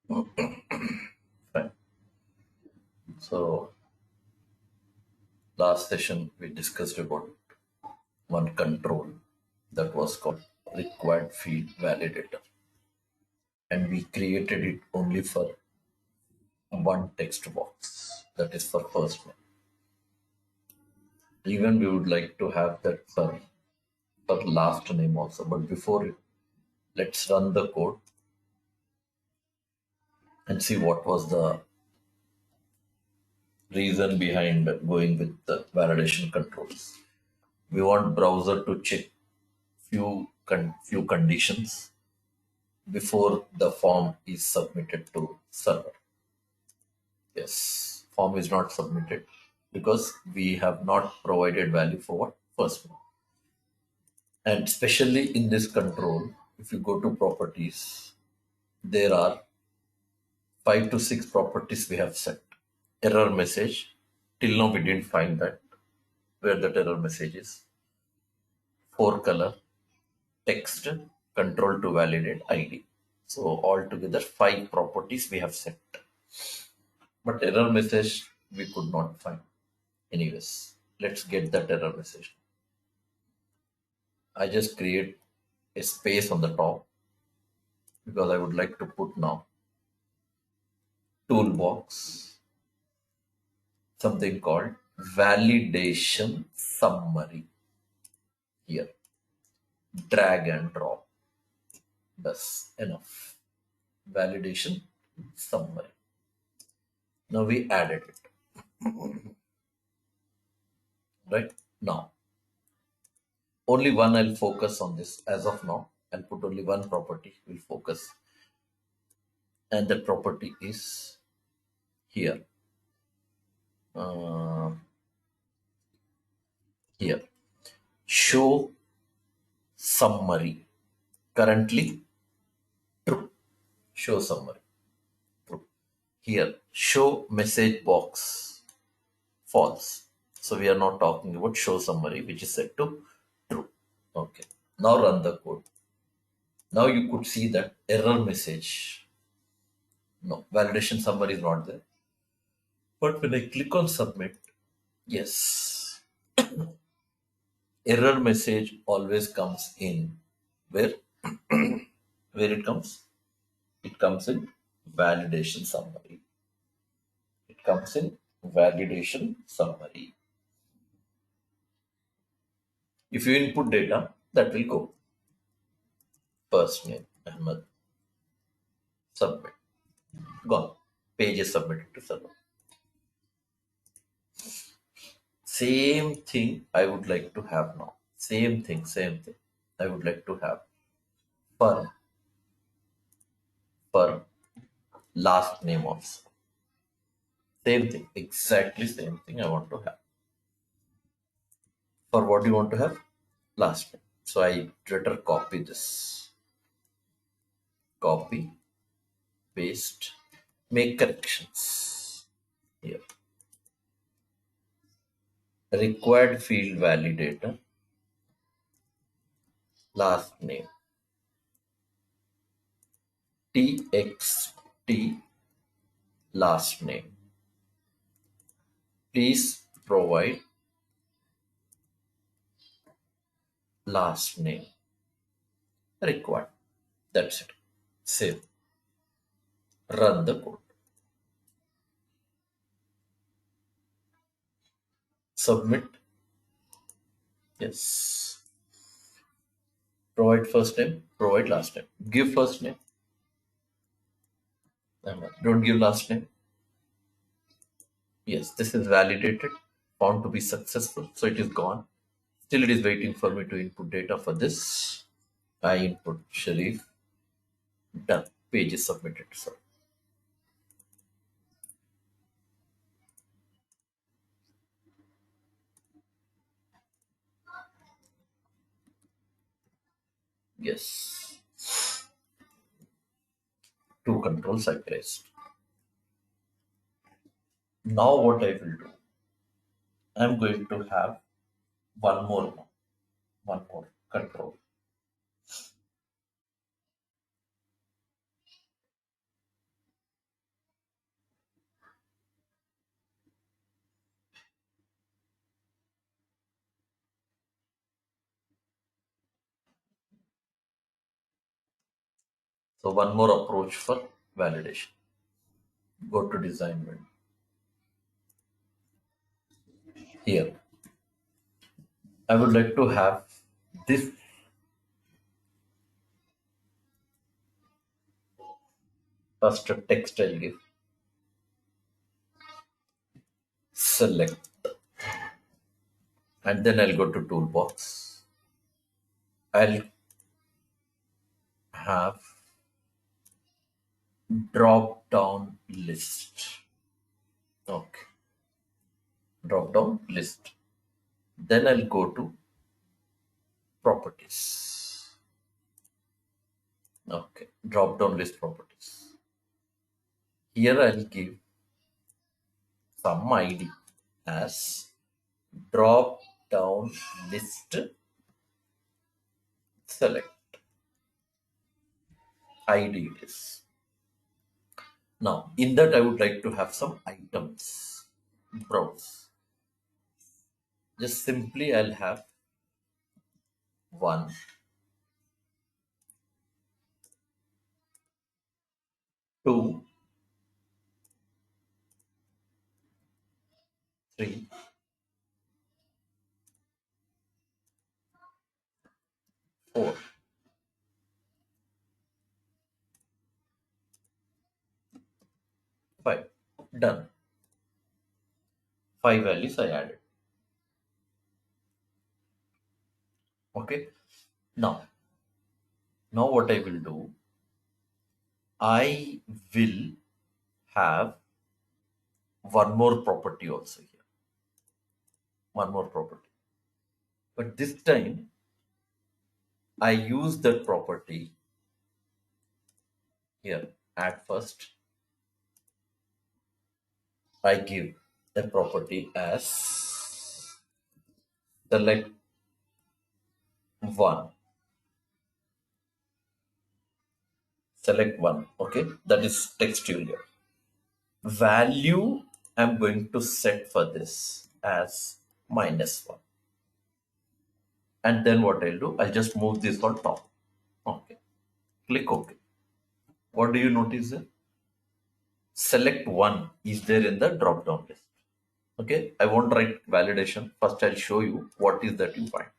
Fine. So last session we discussed about one control that was called required field validator, and we created it only for one text box, that is for first name. Even we would like to have that for last name also, but before it, let's run the code and see what was the reason behind going with the validation controls. We want browser to check few conditions before the form is submitted to server. Yes, form is not submitted because we have not provided value for what first one. And especially in this control, if you go to properties, there are 5 to 6 properties we have set. Error message, till now we didn't find that where that error message is. For color, text, control to validate ID. So altogether 5 properties we have set. But error message we could not find. Anyways, let's get that error message. I just create a space on the top because I would like to put now toolbox something called validation summary here. Drag and drop. That's enough. Validation summary. Now we added it. Right now, only one I'll focus on this as of now. I'll put only one property. We'll focus, and the property is here. Uh, here, show summary. Currently, true. Show summary. True. Here, show message box. False. So we are not talking about show summary, which is set to true. Okay. Now run the code. Now you could see that error message. No, validation summary is not there. But when I click on submit, yes, error message always comes in. Where? Where it comes? It comes in validation summary. It comes in validation summary. If you input data, that will go. First name, Ahmed. Submit. Gone. Page is submitted to server. Same thing I would like to have now. Same thing. I would like to have for for last name also. Same thing. Exactly same thing I want to have. For what you want to have? Last name. So I better copy this. Copy, paste, make corrections. Here. Required field validator. Last name. TXT last name. Please provide last name required. That's it. Save. Run the code. Submit. Yes. Provide first name. Provide last name. Give first name. Don't give last name. Yes, this is validated. Found to be successful. So it is gone. Still it is waiting for me to input data for this. I input Sharif. Done. Page is submitted. So yes. Two controls I placed. Now what I will do, I'm going to have one more control. So one more approach for validation. Go to design window. Here, I would like to have this first text I'll give. Select. And then I'll go to toolbox. I'll have drop down list. Okay. Drop down list. Then I'll go to properties. Okay. Drop down list properties. Here I'll give some ID as drop down list select. ID is. Now, in that, I would like to have some items. Browse. Just simply, I'll have 1, 2, 3, 4, 5. Done. 5 values I added. Okay. Now what I will do, I will have one more property also here. One more property. But this time, I use that property here. Add first. I give a property as select 1. Select 1. Okay. That is textual. Value I'm going to set for this as -1. And then what I'll do, I'll just move this on top. Okay. Click OK. What do you notice there? Select 1 is there in the drop down list. Okay. I won't write validation. First, I'll show you what is that you find.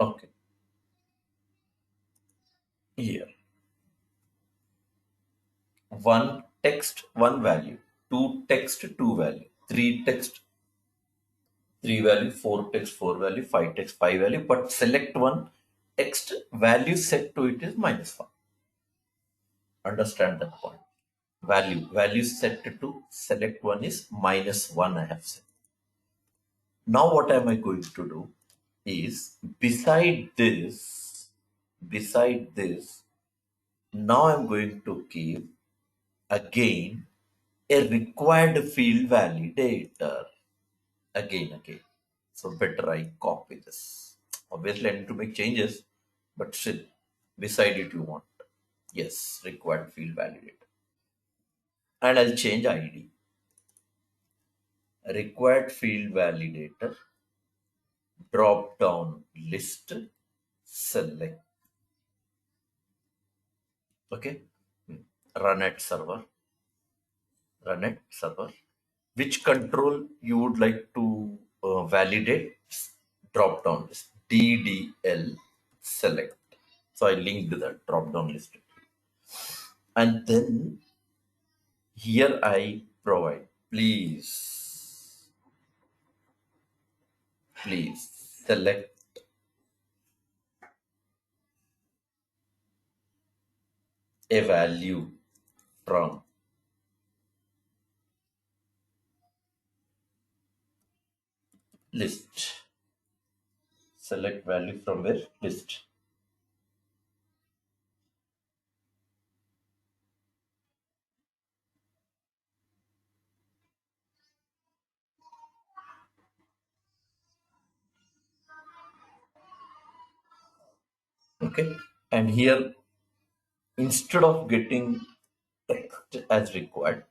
Okay. Here. 1 text, 1 value. 2 text, 2 value. 3 text, 3 value. 4 text, 4 value. 5 text, 5 value. But select 1 text value set to it is -1. Understand that point. Value set to select 1 is -1 I have set. Now what am I going to do is beside this, now I'm going to give again a required field validator. Again. So better I copy this. Obviously I need to make changes, but still beside it you want. Yes, required field validator. And I'll change ID. Required field validator, drop down list, select. Okay. Run at server. Which control you would like to validate? Drop down list. DDL select. So I linked the drop down list. And then here I provide, please select a value from list. Select value from where? List. Okay. And here, instead of getting text as required,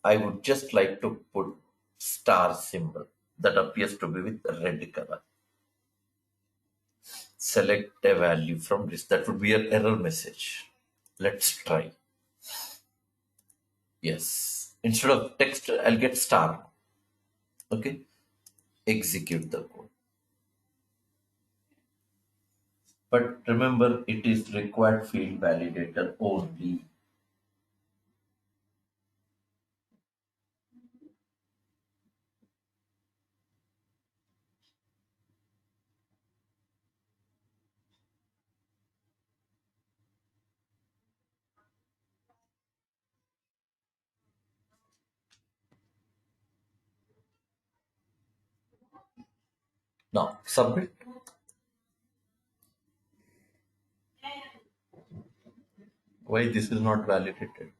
I would just like to put star symbol that appears to be with red color. select a value from list. That would be an error message. Let's try. Yes. Instead of text, I'll get star. Okay. Execute the code. But remember, it is required field validator only. Now, submit. Why this is not validated?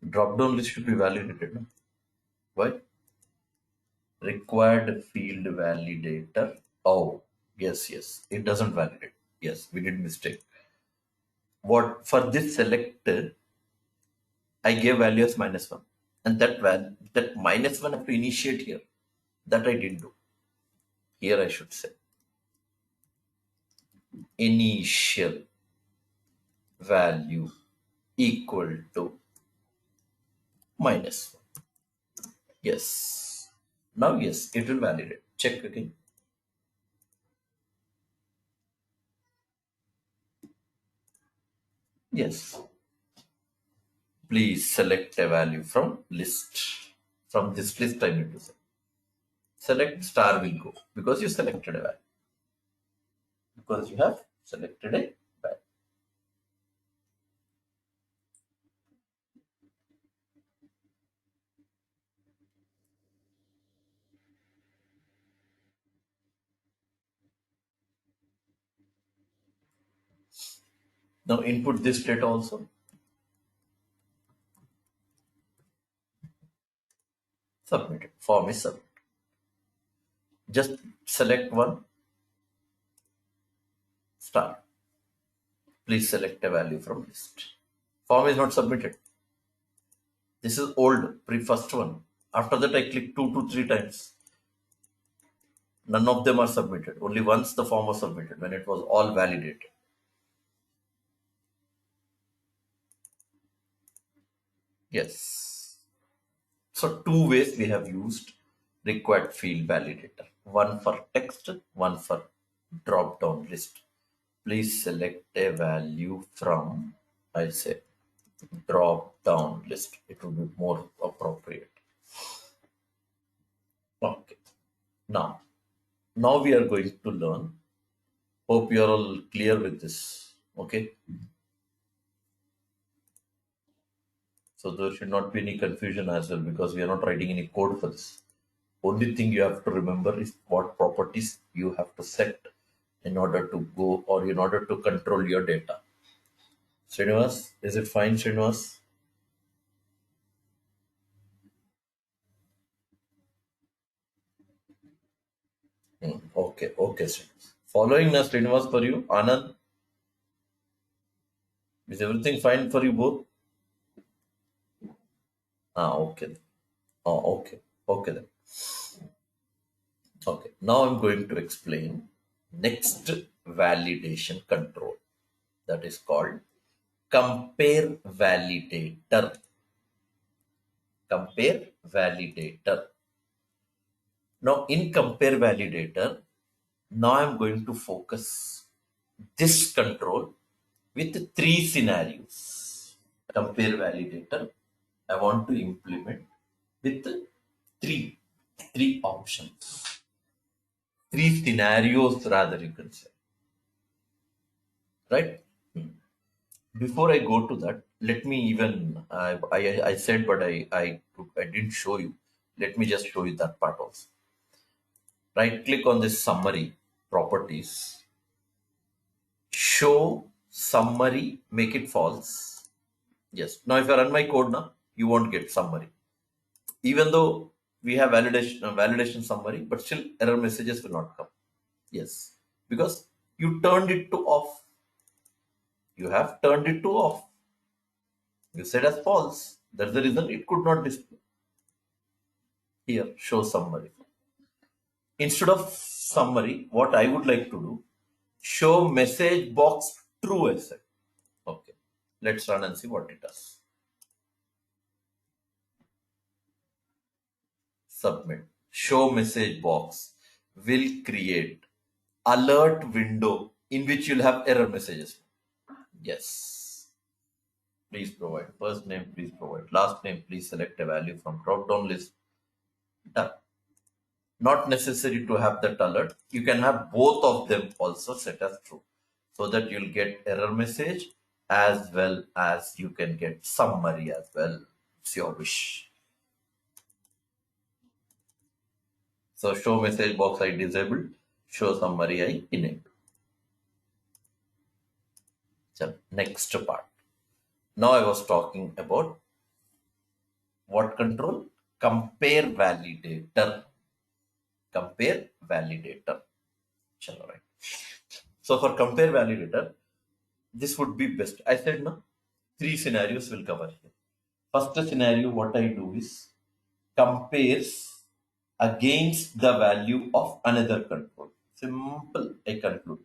Drop down list should be validated. No? Why? Required field validator. Oh, yes. It doesn't validate. Yes, we did mistake. What for this selector, I gave value as -1. And that -1 I have to initiate here. That I didn't do. Here I should say initial value equal to -1. Yes. Now yes, it will validate. Check again. Yes. Please select a value from list. From this list, I need to say. Select star will go because you selected a value. Because you have selected a value. Now input this data also. Submit it. Form is submitted. Just select one star. Please select a value from list. Form is not submitted. This is old, first one. After that, I click 2 to 3 times. None of them are submitted. Only once the form was submitted when it was all validated. Yes. So 2 ways we have used required field validator. One for text, one for drop down list. Please select a value from, I say, drop down list. It will be more appropriate. Okay. Now we are going to learn. Hope you are all clear with this. Okay. So there should not be any confusion as well because we are not writing any code for this. Only thing you have to remember is what properties you have to set in order to go or in order to control your data. Srinivas, is it fine, Srinivas? Okay, Srinivas. Following now, Srinivas for you. Anand, is everything fine for you both? Okay. Okay then. Okay, now I'm going to explain next validation control that is called compare validator. Compare validator. Now in compare validator, now I'm going to focus this control with 3 scenarios. Compare validator, I want to implement with three options. 3 scenarios rather you can say. Right? Before I go to that, let me even I said but I didn't show you. Let me just show you that part also. Right click on this summary properties. Show summary, make it false. Yes. Now if I run my code now, you won't get summary. Even though we have validation summary, but still error messages will not come. Yes. Because you turned it to off. You have turned it to off. You said as false. That's the reason it could not display. Here, show summary. Instead of summary, what I would like to do, show message box true as it. Okay, let's run and see what it does. Submit. Show message box will create alert window in which you'll have error messages. Yes. Please provide first name, please provide last name, please select a value from drop down list. Done. Not necessary to have that alert. You can have both of them also set as true so that you'll get error message as well as you can get summary as well. It's your wish. So show message box I disabled, show summary I enabled. So next part. Now I was talking about what control? Compare validator. Compare validator. Chalo, right. So for compare validator, this would be best. I said no, 3 scenarios will cover here. First scenario, what I do is compares against the value of another control. Simple, I conclude.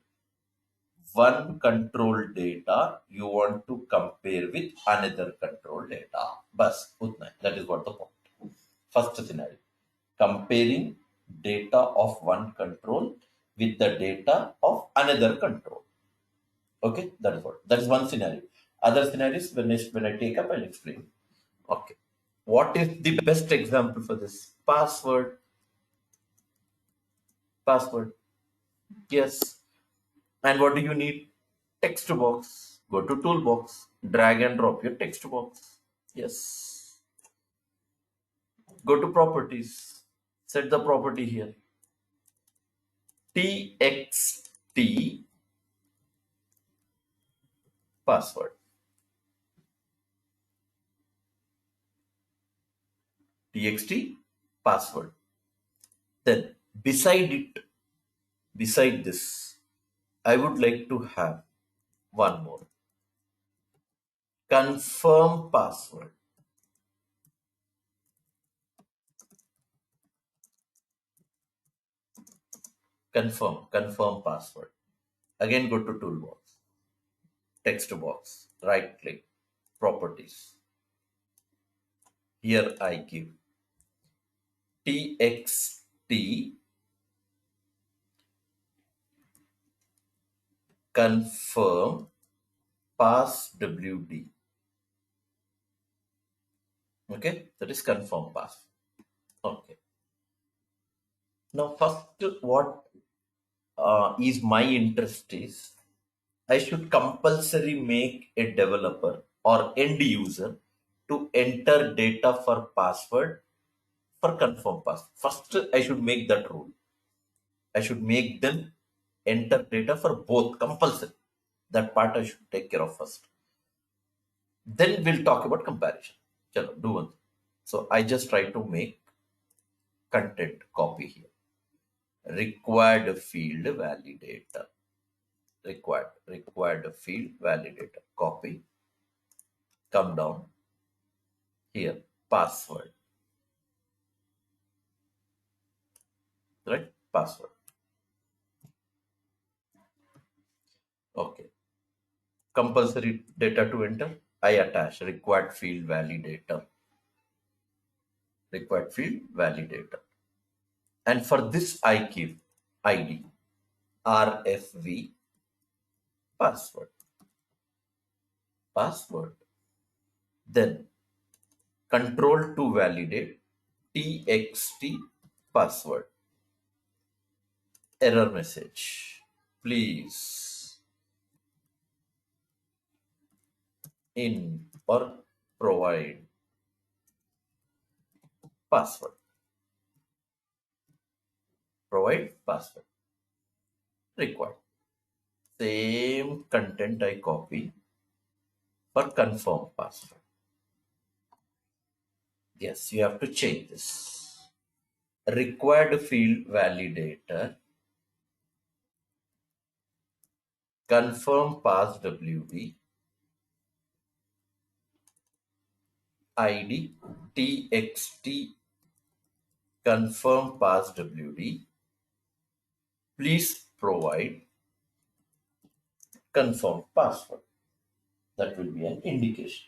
One control data you want to compare with another control data. Bas, utna. That is what the point. First scenario, comparing data of one control with the data of another control. Okay, that is one scenario. Other scenarios, when I take up, I'll explain. Okay. What is the best example for this? Password. Password. Yes. And what do you need? Text box. Go to toolbox. Drag and drop your text box. Yes. Go to properties. Set the property here. TXT password. TXT password. Then beside this, I would like to have one more. Confirm password. Confirm password. Again, go to toolbox, text box, right click, properties. Here I give txt confirm passwd. Okay, that is confirm pass. Okay. Now, first, what is my interest is I should compulsory make a developer or end user to enter data for password for confirm password. First, I should make that rule. I should make them enter data for both compulsory. That part I should take care of first. Then we'll talk about comparison. Chalo, do one. So I just try to make content copy here. Required field validator. Required field validator. Copy. Come down. Here, password. Right? Password. Okay. Compulsory data to enter. I attach required field validator. Required field validator. And for this, I give ID, RFV, password. Password. Then control to validate txt password. Error message. Please in or provide password. Provide password. Required. Same content I copy for confirm password. Yes, you have to change this. Required field validator. Confirm passwd. id txt confirm pass wd, please provide confirm password. That will be an indication.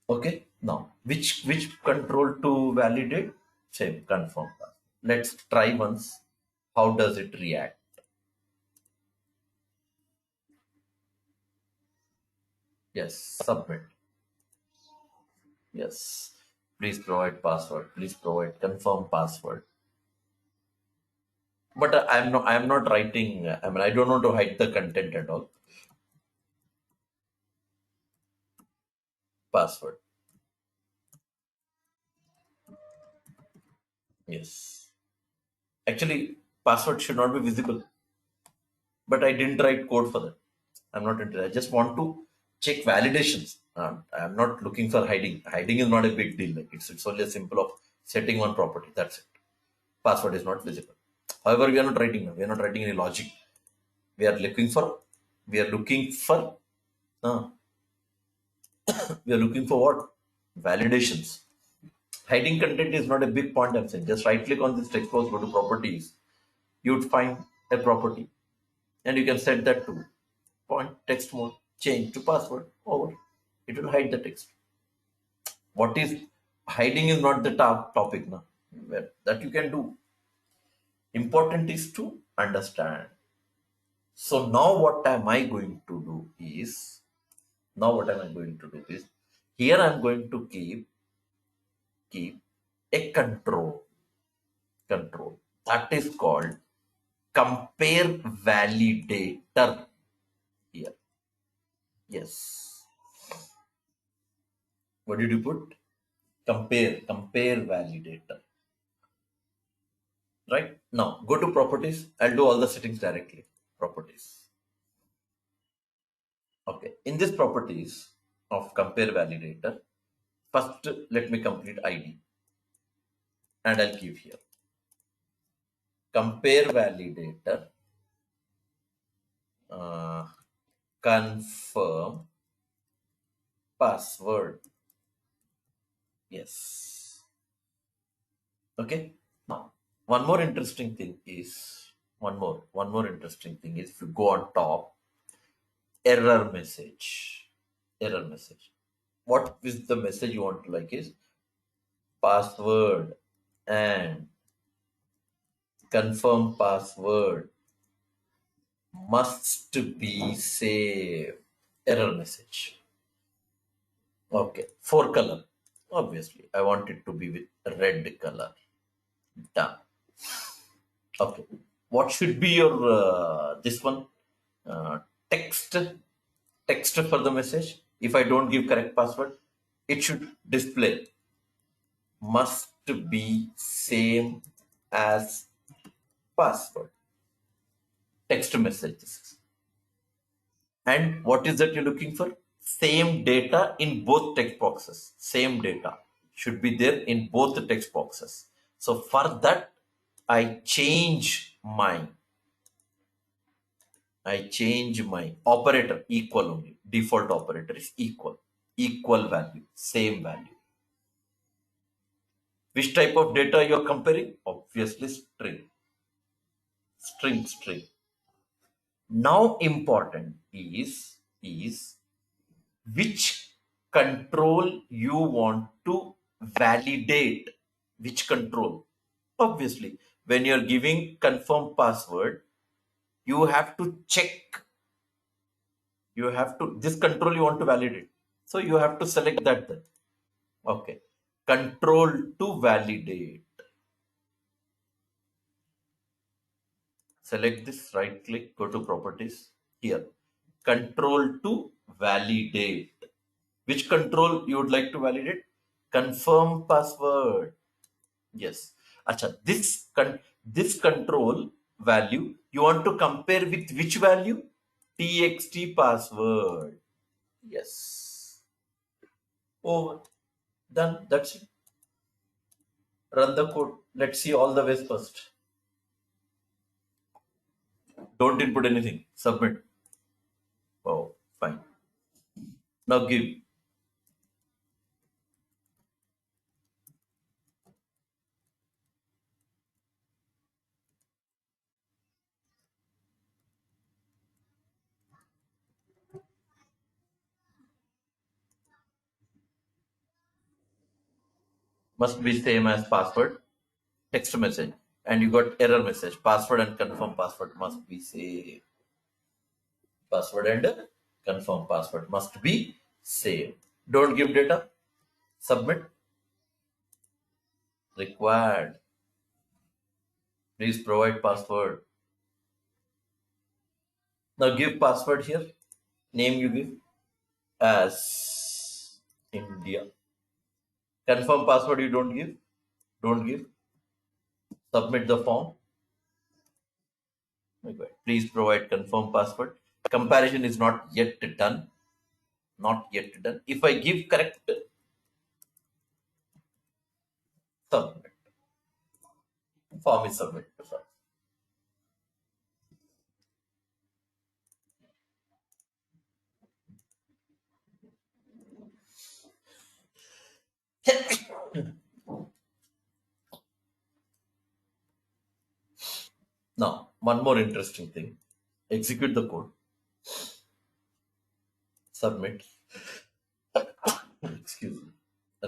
Okay. Now, which control to validate? Same confirm password. Let's try once. How does it react? Yes, submit. Yes. Please provide password. Please provide confirm password. But I'm not writing. I mean, I don't want to hide the content and all. Password. Yes. Actually, password should not be visible. But I didn't write code for that. I'm not interested. I just want to check validations. I'm not looking for hiding. Hiding is not a big deal. Like it's only a simple of setting one property. That's it. Password is not visible. However, we are not writing now. We are not writing any logic. We are looking for. We are looking for. Uh, we are looking for what? Validations. Hiding content is not a big point. I'm saying just right click on this text box, go to properties. You'd find a property, and you can set that to point text mode, change to password, over. It will hide the text. What is hiding is not the topic now. That you can do. Important is to understand. So now what am I going to do is here I'm going to keep a control that is called compare validator here. Yes. What did you put? Compare validator. Right now, go to properties. I'll do all the settings directly. Properties. Okay. In this properties of compare validator, first let me complete ID and I'll give here compare validator uh, confirm password. Yes. Okay. Now, one more interesting thing is if you go on top, error message. Error message. What is the message you want to like is password and confirm password must be saved. Error message. Okay. For color. Obviously, I want it to be with red color. Done. Okay. What should be your this one text for the message? If I don't give correct password, it should display must be same as password. Text message this is. And what is that you're looking for? Same data in both text boxes. Same data should be there in both the text boxes. So for that, I change my operator equal only. Default operator is equal. Equal value, same value. Which type of data you are comparing? Obviously string. String. Now important is which control you want to validate. Which control? Obviously, when you're giving confirm password, you have to check. You have to this control you want to validate. So you have to select that then. Okay. Control to validate. Select this, right click, go to properties. Here. Control to validate. Which control you would like to validate? Confirm password. Yes. Acha, this control value you want to compare with which value? TXT password. Yes. Over. Done. That's it. Run the code. Let's see all the ways first. Don't input anything. Submit. Oh, fine. Now give. Must be same as password. Text message. And you got error message. Password and confirm password must be same. Password and confirm password must be same. Don't give data. Submit. Required. Please provide password. Now give password here. Name you give as India. Confirm password you don't give. Don't give. Submit the form. Please provide confirm password. Comparison is not yet done. Not yet done. If I give correct, submit. Form is submitted. Now, one more interesting thing. Execute the code. Submit. Excuse me.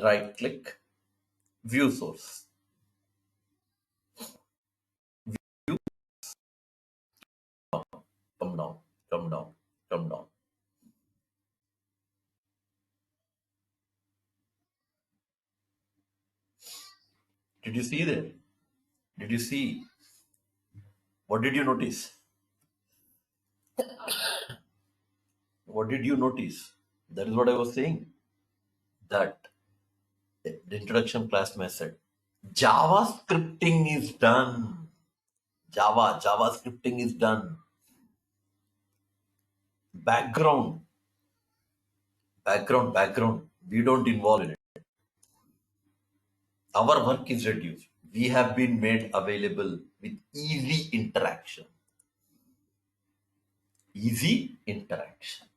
Right click. View source. View. Come down. Come down. Come down. Did you see there? Did you see? What did you notice? What did you notice? That is what I was saying. That the introduction class method. Java scripting is done. Java scripting is done. Background. We don't involve in it. Our work is reduced. We have been made available with easy interaction. Easy interaction.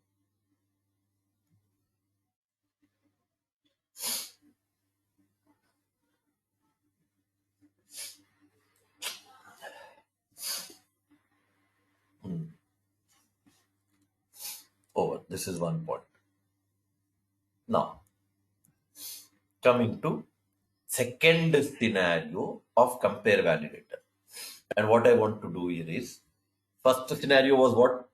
Over. This is one point. Now, coming to second scenario of compare validator. And what I want to do here is, first scenario was what?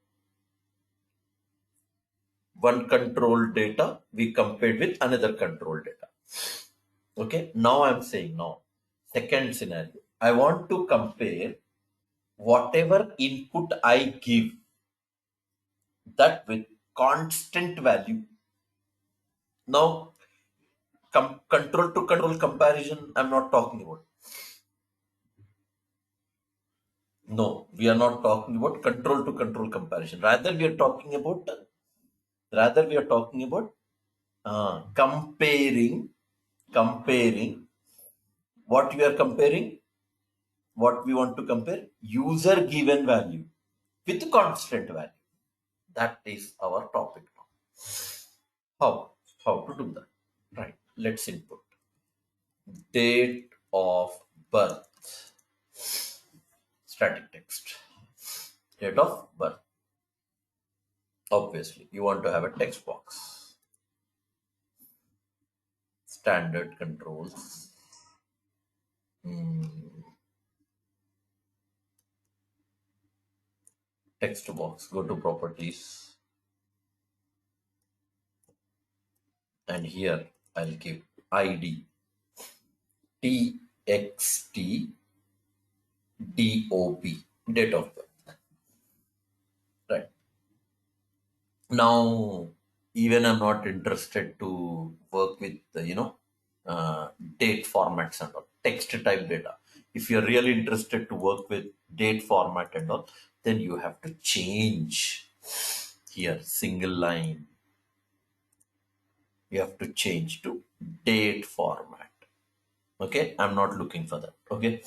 One control data we compared with another control data. Okay, now I'm saying now, second scenario. I want to compare whatever input I give that with constant value. Now, control to control comparison, I'm not talking about. No, we are not talking about control to control comparison. Rather, we are talking about comparing. What we are comparing? What we want to compare? User given value with constant value. That is our topic now. How to do that? Right. Let's input date of birth. Static text. Date of birth. Obviously, you want to have a text box. Standard controls. Text box. Go to properties. And here I'll give ID TXT DOP, date of birth. Right. Now, even I'm not interested to work with date formats and all, text type data. If you're really interested to work with date format and all, then you have to change here single line. You have to change to date format. Okay, I'm not looking for that. Okay.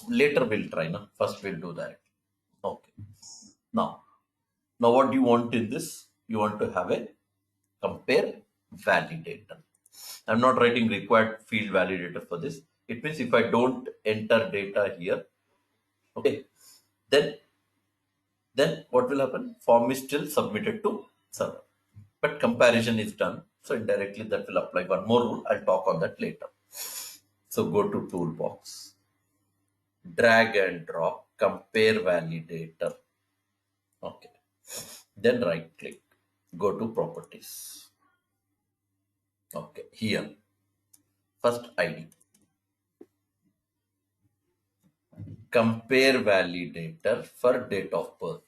Later we'll try. No? First we'll do that. Okay. Now what do you want in this? You want to have a compare validator. I'm not writing required field validator for this. It means if I don't enter data here, okay, then what will happen? Form is still submitted to server, but comparison is done. So indirectly that will apply one more rule. I'll talk on that later. So go to toolbox, drag and drop, compare validator. Okay. Then right click, go to properties. Okay. Here, first ID, compare validator for date of birth.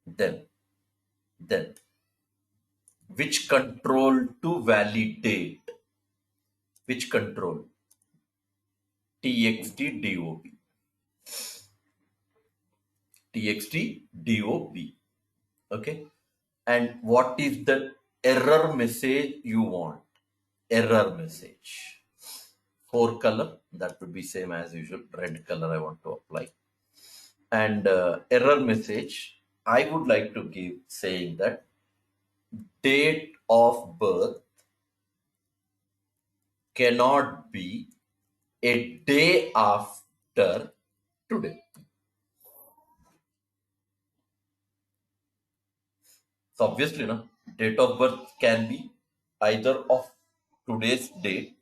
Then which control to validate? Which control? txt dob. Okay. And what is the error message you want? Error message. 4 color, that would be same as usual. Red color I want to apply. And error message, I would like to give saying that date of birth cannot be a day after today. So obviously, no, date of birth can be either of today's date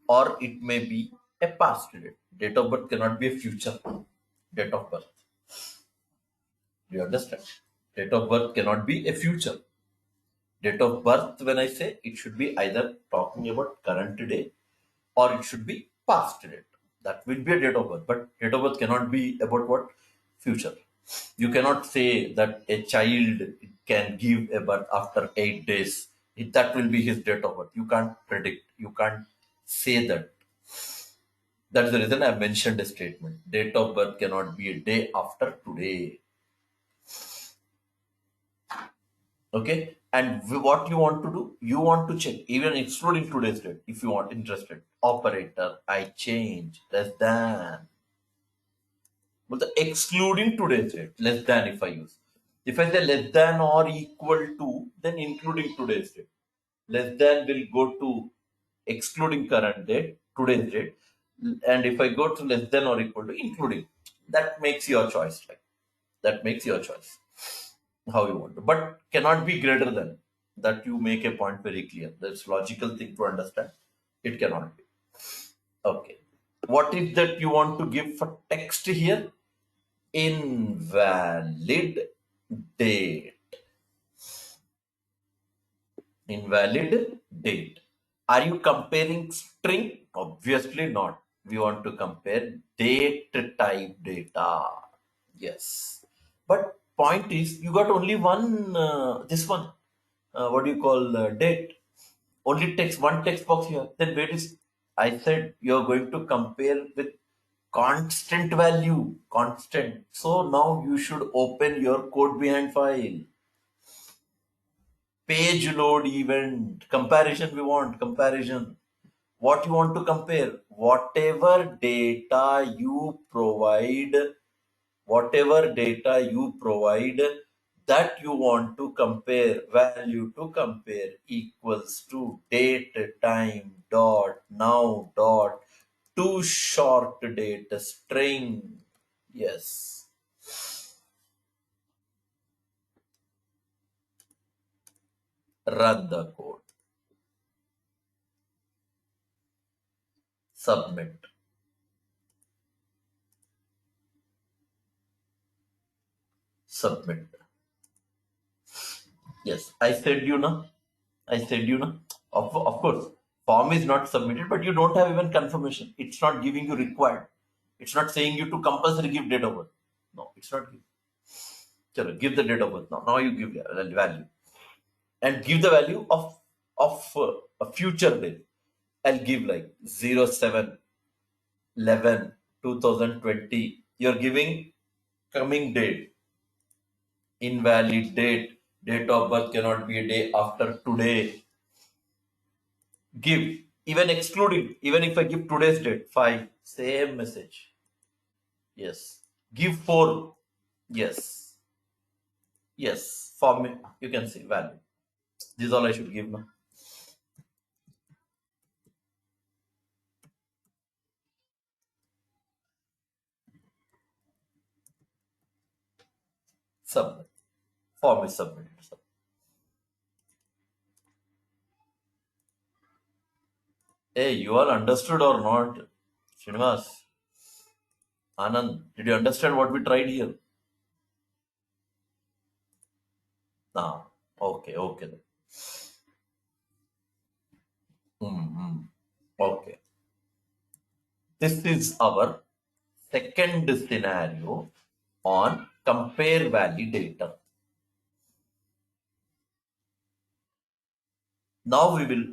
or it may be a past date. Date of birth cannot be a future date of birth. Do you understand? Date of birth cannot be a future. Date of birth, when I say, it should be either talking about current day or it should be past date. That will be a date of birth. But date of birth cannot be about what? Future. You cannot say that a child can give a birth after 8 days. That will be his date of birth. You can't predict. You can't say that. That's the reason I mentioned a statement. Date of birth cannot be a day after today. Okay. And what you want to do? You want to check, even excluding today's date, if you want interested. Operator, I change less than. But the excluding today's date, less than if I use. If I say less than or equal to, then including today's date. Less than will go to excluding current date, today's date. And if I go to less than or equal to including, that makes your choice. Like that makes your choice. How you want to. But cannot be greater than. That you make a point very clear. That's logical thing to understand. It cannot be. Okay. What is that you want to give for text here? Invalid date. Invalid date. Are you comparing string? Obviously not. We want to compare date type data. Yes. But point is, you got only one, this one, what do you call date? Only text, one text box here. Then where is, I said you're going to compare with constant value, constant. So now you should open your code behind file. Page load event, comparison we want, comparison. What you want to compare? Whatever data you provide, that you want to compare, value to compare equals to date time dot now dot to short date string. Yes. Run the code. Submit. Submit. Yes, I said you know. Of course, form is not submitted, but you don't have even confirmation. It's not giving you required. It's not saying you to compulsory give date of birth. No, it's not giving. Chalo, give the date of birth now. Now you give the value and give the value of a future date. I'll give like 07/11/2020. You're giving coming date. Invalid date. Date of birth cannot be a day after today. Give Even excluding, even if I give today's date, 5, same message. Yes. Give 4. Yes. Yes. For me, you can see value. This is all I should give now. Submit. Form is submitted. Hey, you all understood or not? Srinivas, Anand, did you understand what we tried here? Ah, okay, okay. Then. Hmm. Okay. This is our second scenario on compare validator. Now we will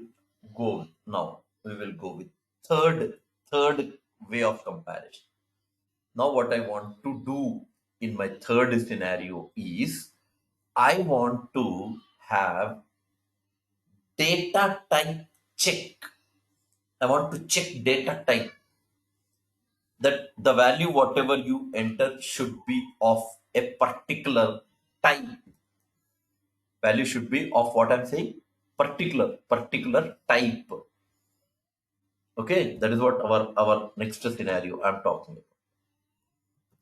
go with third way of comparison. Now what I want to do in my third scenario is I want to have data type check. I want to check data type, that the value whatever you enter should be of a particular type. Value should be of what I'm saying, particular type. Okay, that is what our next scenario I'm talking about.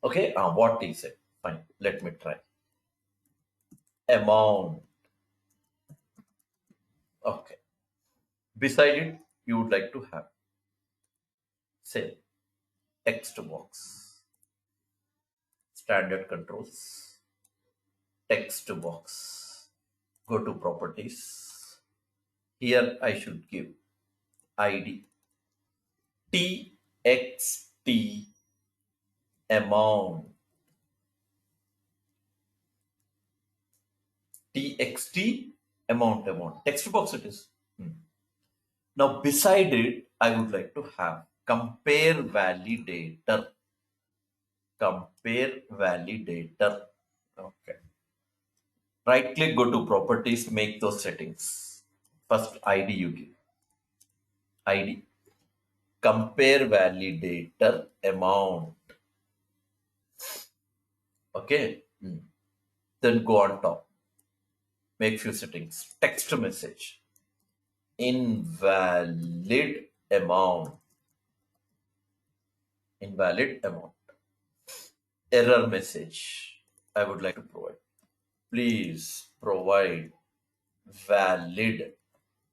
Okay, what is it? Fine, let me try. Amount. Okay, beside it you would like to have, say, text box, standard controls, text box. Go to properties. Here I should give ID txt amount, txt amount text box it is. Now beside it I would like to have compare validator. Okay, right click, go to properties, make those settings. First ID you give, ID compare validator amount. Okay. Then go on top, make few settings, text message, invalid amount, error message I would like to provide, please provide valid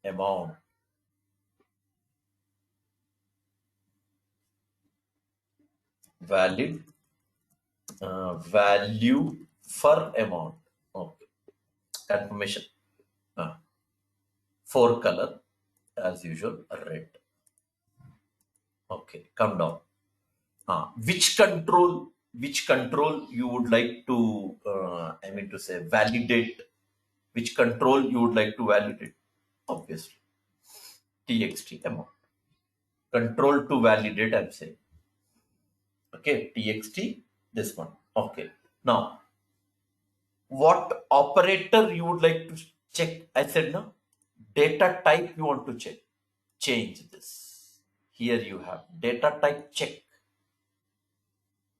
amount, valid value for amount. Okay, confirmation. For color as usual, red. Okay, come down. Which control you would like to say validate, which control you would like to validate? Obviously txt amount, control to validate I'm saying. Okay, txt, this one. Okay, now what operator you would like to check? I said no, data type you want to check. Change this. Here you have data type check.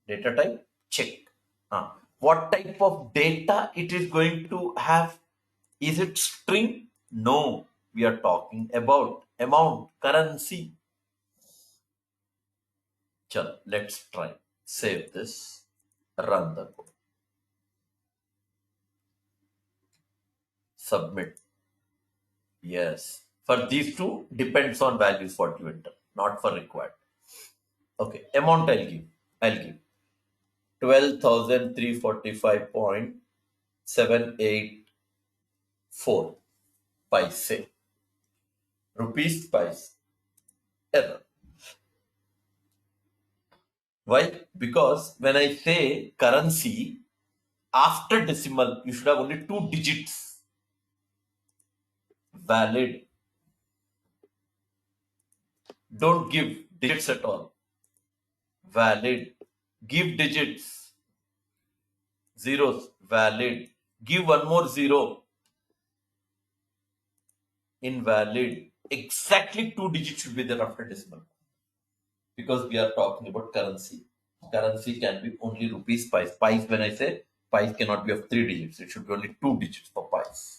Data type check. What type of data it is going to have? Is it string? No, we are talking about amount, currency. Chalo, let's try. Save this, run the code, submit. Yes, for these two depends on values what you enter, not for required. Okay, amount I'll give 12,345.784 paise, rupees paise. Error. Why? Because when I say currency, after decimal, you should have only 2 digits. Valid. Don't give digits at all. Valid. Give digits. Zeros. Valid. Give one more zero. Invalid. exactly 2 digits should be there after decimal, because we are talking about currency. Currency can be only rupees, pies. Pies, when I say pies, cannot be of 3 digits. It should be only 2 digits for pies.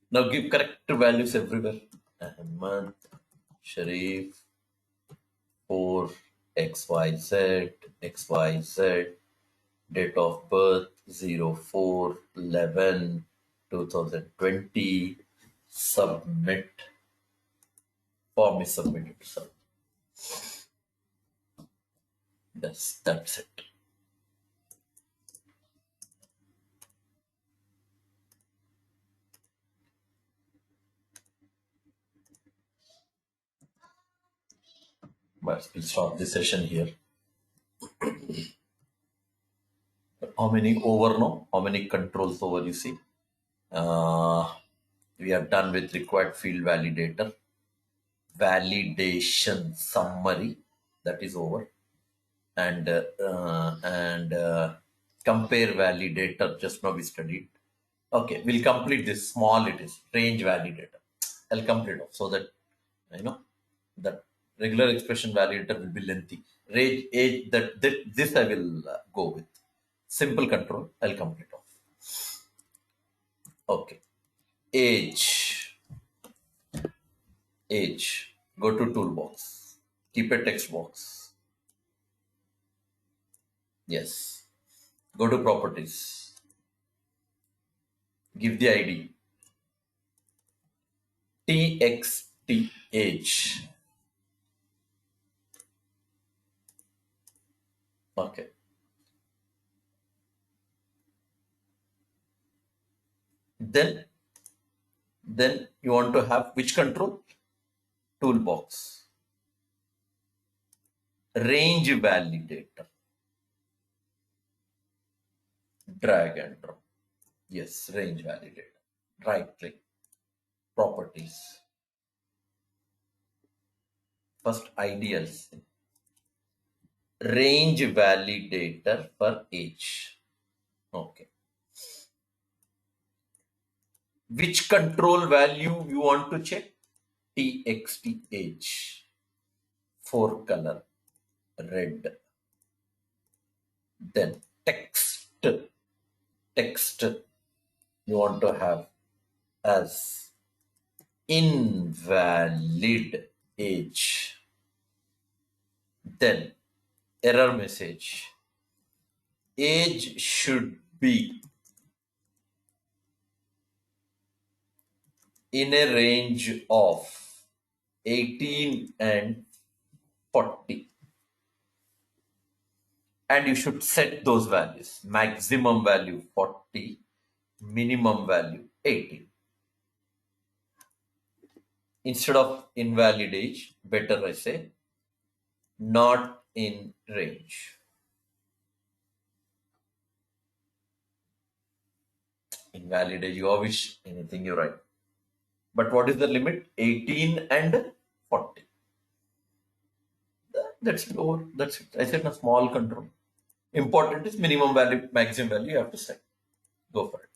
Now give correct values everywhere. Ahmad, Sharif, 4, XYZ, XYZ, date of birth 04/11/2020. Submit. Form is submitted. So that's it. But we'll stop the session here. How many over now? How many controls over you see? We are done with required field validator. Validation summary, that is over. And compare validator, just now we studied. Okay, we'll complete this. Small it is. Range validator. I'll complete off so that you know that regular expression validator will be lengthy. Range age, that this I will go with. Simple control, I'll complete off. Okay. Age. Age. Go to toolbox. Keep a text box. Yes. Go to properties. Give the ID. TXTH. Okay. Then you want to have which control? Toolbox. Range validator. Drag and drop. Yes, range validator. Right click. Properties. First ideals. Range validator for age. Okay. Which control value you want to check? TXTH. 4 color. Red. Then text. Text you want to have as invalid age. Then error message. Age should be in a range of 18 and 40. And you should set those values. Maximum value 40, minimum value 18. Instead of invalid age, better I say not in range. Invalid age, you wish anything you write. But what is the limit? 18 and 40. That's lower. That's it. I said a small control. Important is minimum value, maximum value you have to set. Go for it.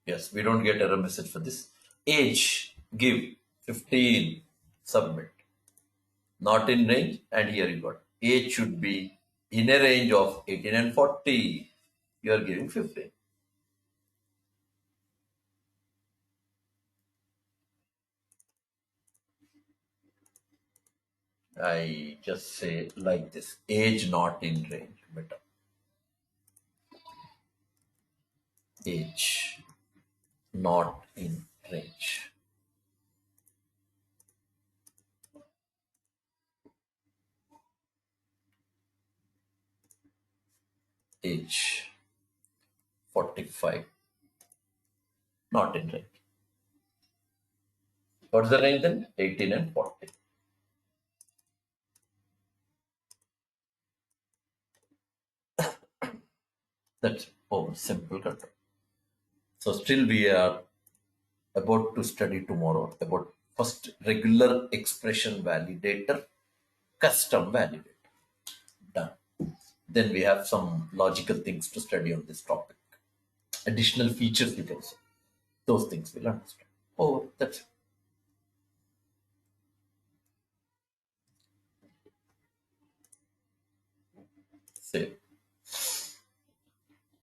Yes, we don't get error message for this. Age, give 15, submit. Not in range, and here you got age should be in a range of 18 and 40. You are giving 15. I just say like this, age not in range, better. Age not in range. Age 45, not in range. What's the range then? 18 and 40. That's simple control. So still we are about to study tomorrow about first regular expression validator, custom validator. Done. Then we have some logical things to study on this topic. Additional features we can say. Those things we'll understand. Oh, that's it. Same.